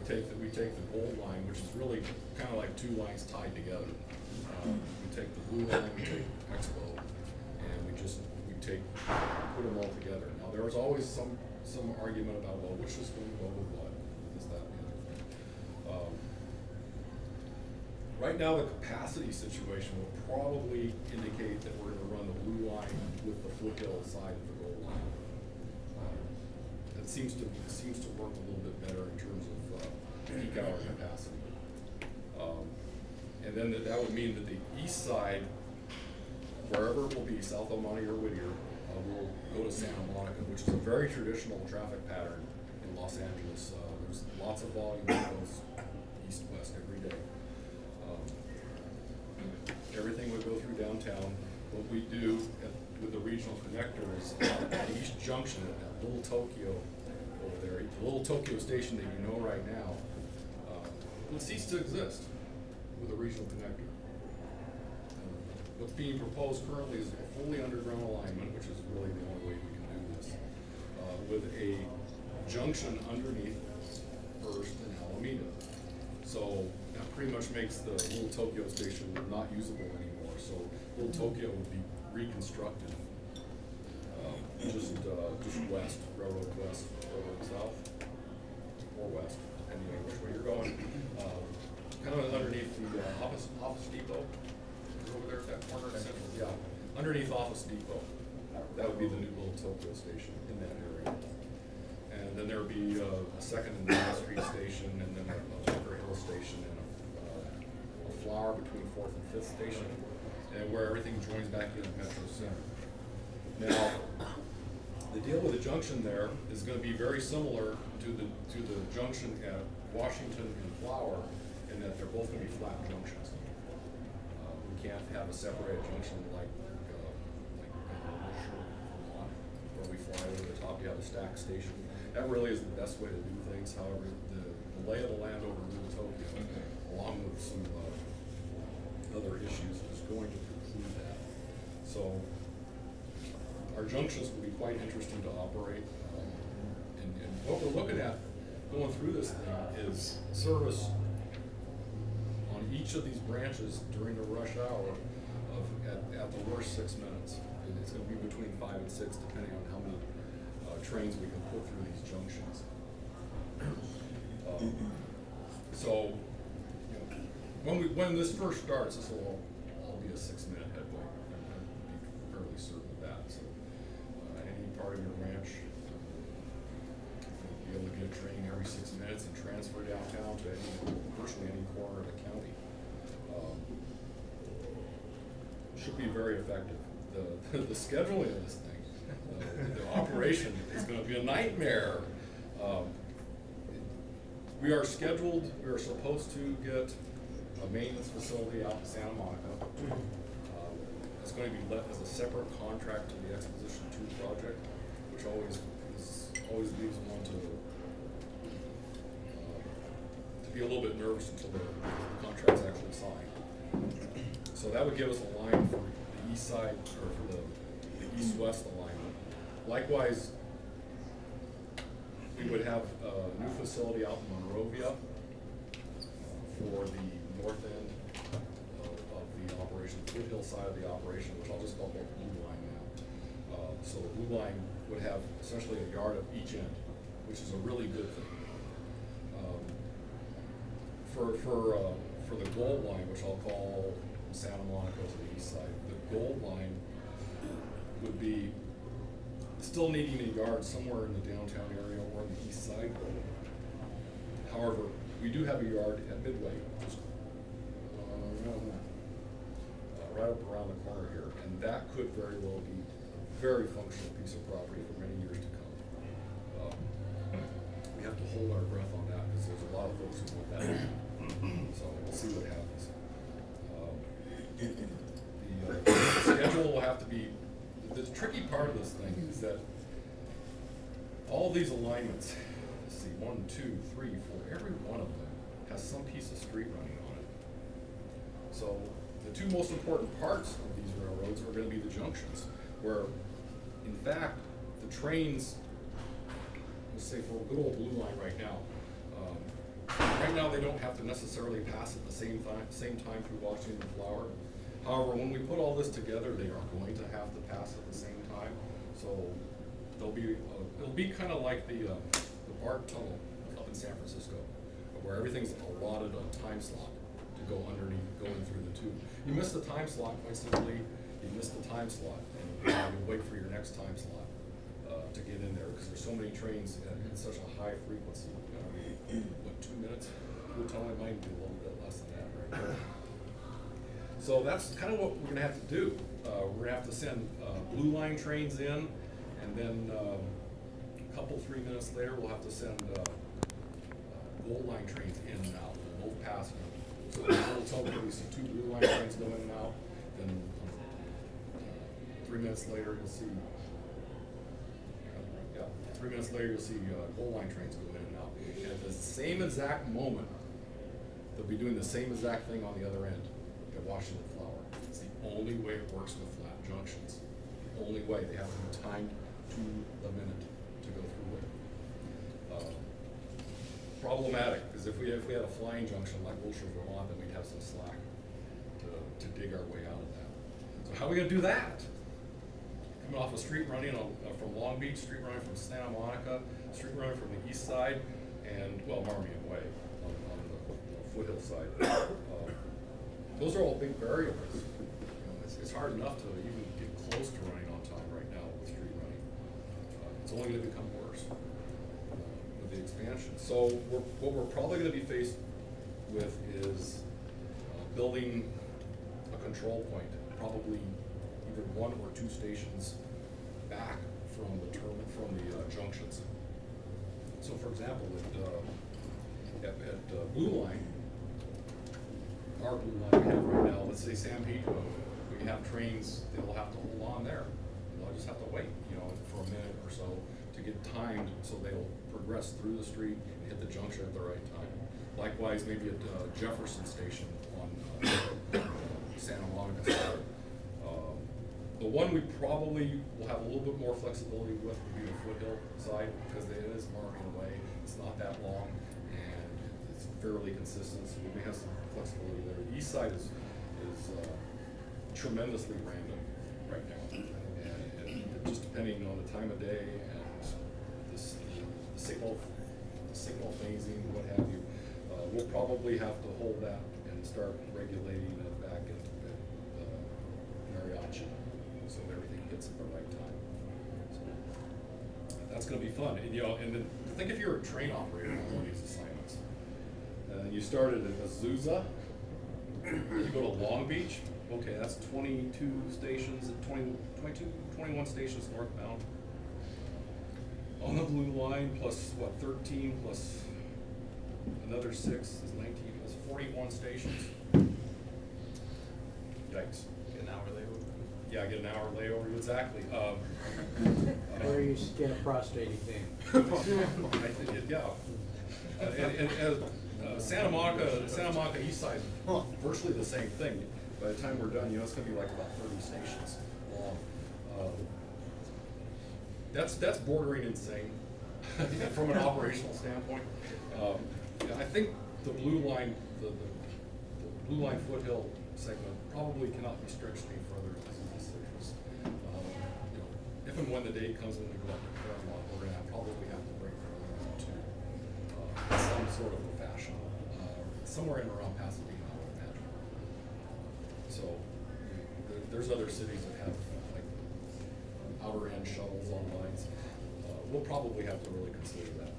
we take the gold line, which is really kind of like two lines tied together. We take the blue line, we take Expo, and we put them all together. Now there was always some argument about, well, which is going to go with what, this, that, and the other thing. Right now, the capacity situation will probably indicate that we're going to run the blue line with the foothill side of the gold line. It seems to work a little bit better in terms of peak hour capacity. And then that would mean that the east side, wherever it will be, South El Monte or Whittier, will go to Santa Monica, which is a very traditional traffic pattern in Los Angeles. There's lots of volume that goes east-west every day. Everything would go through downtown. What we do with the regional connector is at East Junction, at Little Tokyo over there, the Little Tokyo station that you know right now, would cease to exist with a regional connector. What's being proposed currently is a fully underground alignment, which is really the only way we can do this, with a junction underneath First and Alameda. So that pretty much makes the Little Tokyo station not usable anymore. So Little Tokyo would be reconstructed just west, railroad west, railroad south, or west, depending on which way you're going. Kind of underneath the Office Depot. Over there at that corner of Central, yeah, underneath Office Depot. That would be the new Little Tokyo station in that area. And then there would be a second and Main Street station, and then a Bunker Hill station, and a flower between 4th and 5th station, and where everything joins back in at Metro Center. Now, the deal with the junction there is going to be very similar to the junction at Washington and Flower, in that they're both going to be flat junctions. We can't have a separated junction like where we fly over the top. You have a stack station. That really is the best way to do things. However, the lay of the land over Little Tokyo, along with some other issues, is going to preclude that. So our junctions will be quite interesting to operate. And what we're looking at going through this thing is service on each of these branches during the rush hour at the worst 6 minutes. And it's going to be between 5 and 6, depending on how many trains we can put through these junctions. So, you know, when this first starts, this will all be a 6-minute headway. I'm be fairly certain of that. So, any part of your ranch, you'll be able to get a train every 6 minutes and transfer downtown to virtually any corner of the county. Should be very effective. The scheduling of this thing, the operation is going to be a nightmare. We are supposed to get a maintenance facility out in Santa Monica. It's going to be let as a separate contract to the Exposition 2 project, which always leaves one to be a little bit nervous until the contract's actually signed. So that would give us a line for the east side, or for the east-west alignment. Likewise, we would have a new facility out in Monrovia for the north end of the operation, the foothill side of the operation, which I'll just call the blue line now. So the blue line would have essentially a yard at each end, which is a really good thing. For the gold line, which I'll call Santa Monica to the east side, the gold line would be still needing a yard somewhere in the downtown area or on the east side. However, we do have a yard at Midway, just right up around the corner here, and that could very well be a very functional piece of property for many years to come. We have to hold our breath on that because there's a lot of folks who want that. So we'll see what happens. The schedule will have to be, the tricky part of this thing is that all these alignments, let's see, 1, 2, 3, 4, every one of them has some piece of street running on it. So the two most important parts of these railroads are going to be the junctions, where in fact the trains, let's say for a good old blue line right now, right now they don't have to necessarily pass at the same time through Washington and Flower. However, when we put all this together, they are going to have to pass at the same time. So it'll be kind of like the BART tunnel up in San Francisco, where everything's allotted a time slot to go underneath, going through the tube. You miss the time slot, quite simply, you miss the time slot, and you wait for your next time slot to get in there, because there's so many trains at such a high frequency. What, 2 minutes? We're telling it might be a little bit less than that right now. So that's kind of what we're going to have to do. We're going to have to send blue line trains in, and then a couple, 3 minutes later, we'll have to send gold line trains in and out. We'll both pass them. So we'll tell them we see 2 blue line trains go in and out. Then 3 minutes later, you'll see. 3 minutes later, you'll see gold line trains go in and out. And at the same exact moment, they'll be doing the same exact thing on the other end at Washington Flower. It's the only way it works with flat junctions. The only way. They have to be timed to the minute to go through it. Problematic, because if we had a flying junction like Wilshire, Vermont, then we'd have some slack to dig our way out of that. So how are we going to do that? Coming off a street running from Long Beach, street running from Santa Monica, street running from the east side, and, well, Marmion Way on the foothill side. Those are all big variables. It's hard enough to even get close to running on time right now with street running. It's only going to become worse with the expansion. So what we're probably going to be faced with is building a control point, probably either 1 or 2 stations back from the junctions. So, for example, at Blue Line, our Blue Line we have right now, let's say San Pedro, we have trains they'll have to hold on there. They'll just have to wait, for a minute or so to get timed, so they'll progress through the street and hit the junction at the right time. Likewise, maybe at Jefferson Station on Santa Monica side. The one we probably will have a little bit more flexibility with would be the foothill side, because it is Marmion Way. It's not that long, and it's fairly consistent, so we may have some flexibility there. The east side is tremendously random right now, and just depending on the time of day and the signal phasing, what have you, we'll probably have to hold that and start regulating it back at Mariachi, so everything hits at the right time. So that's going to be fun. And then think if you're a train operator on one of these assignments. You started at Azusa, you go to Long Beach, okay, that's 22 stations, 21 stations northbound. On the blue line, plus what, 13 plus another 6 is 19, that's 41 stations. Yikes. Get an hour layover. Yeah, I get an hour layover, exactly. Or you get a prostate thing. I think yeah. And Santa Monica East Side, virtually the same thing. By the time we're done, it's going to be like about 30 stations long. That's bordering insane from an operational standpoint. I think the blue line, the blue line foothill segment probably cannot be stretched any further than these stations. If and when the day comes when we go up to Paramount, we're going to probably have to break for some sort of a fashion, somewhere in around Pasadena, I would imagine. So there's other cities that have like outer end shuttles on lines. We'll probably have to really consider that.